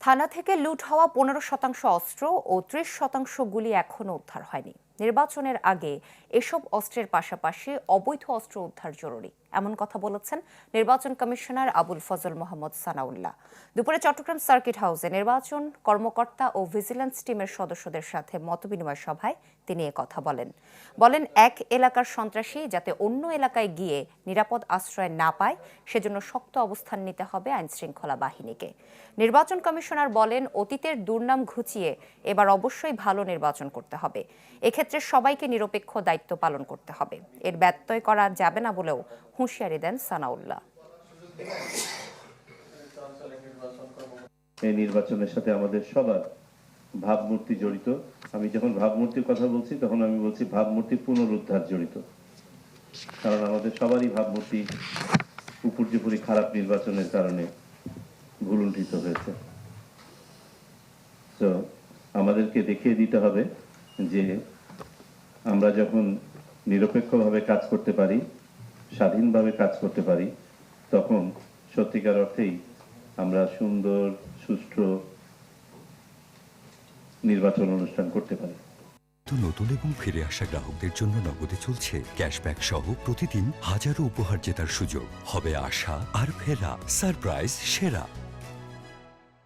থানা থেকে লুট হওয়া 15% অস্ত্র ও 30% গুলি এখনও উদ্ধার হয়নি। নির্বাচনের আগে এসব অস্ত্রের পাশাপাশি অবৈধ অস্ত্র উদ্ধার জরুরি, এমন কথা বলেছেন নির্বাচন কমিশনার আবুল ফজল মোহাম্মদ সানাউল্লাহ। দুপুরে চট্টগ্রাম সার্কিট হাউসে নির্বাচন কর্মকর্তা ও ভিজিলেন্স টিমের সদস্যদের সাথে মতবিনিময় সভায় তিনি কথা বলেন এক এলাকার সন্ত্রাসী যাতে অন্য এলাকায় গিয়ে নিরাপদ আশ্রয় না পায় সেজন্য শক্ত অবস্থান নিতে হবে আইনশৃঙ্খলা বাহিনীকে। নির্বাচন কমিশনার বলেন, অতীতের দুর্নাম ঘুচিয়ে এবার অবশ্যই ভালো নির্বাচন করতে হবে। এক্ষেত্রে সবাইকে নিরপেক্ষ দায়িত্ব পালন করতে হবে, এর ব্যত্যয় করা যাবে না বলেও হুঁশিয়ারি দেন সানাউল্লাহ। এই নির্বাচনের সাথে আমাদের সবার ভাবমূর্তি জড়িত। আমি যখন ভাবমূর্তির কথা বলছি তখন আমি বলছি ভাবমূর্তি পুনরুদ্ধার জড়িত, কারণ আমাদের সবারই ভাবমূর্তি উপর্যুপরি খারাপ নির্বাচনের কারণে ভুলুণ্ঠিত হয়েছে। তো আমাদেরকে দেখিয়ে দিতে হবে যে আমরা যখন নিরপেক্ষভাবে কাজ করতে পারি, স্বাধীনভাবে কাজ করতে পারি, তখন সত্যিকার অর্থেই আমরা সুন্দর সুষ্ঠু নির্বাচন অনুষ্ঠান করতে পারি। নতুন এবং ফিরে আসা গ্রাহকদের জন্য নগদে চলছে ক্যাশব্যাক সহ প্রতিদিন হাজারো উপহার জেতার সুযোগ। হবে আশা আর ফেরা, সারপ্রাইজ সেরা।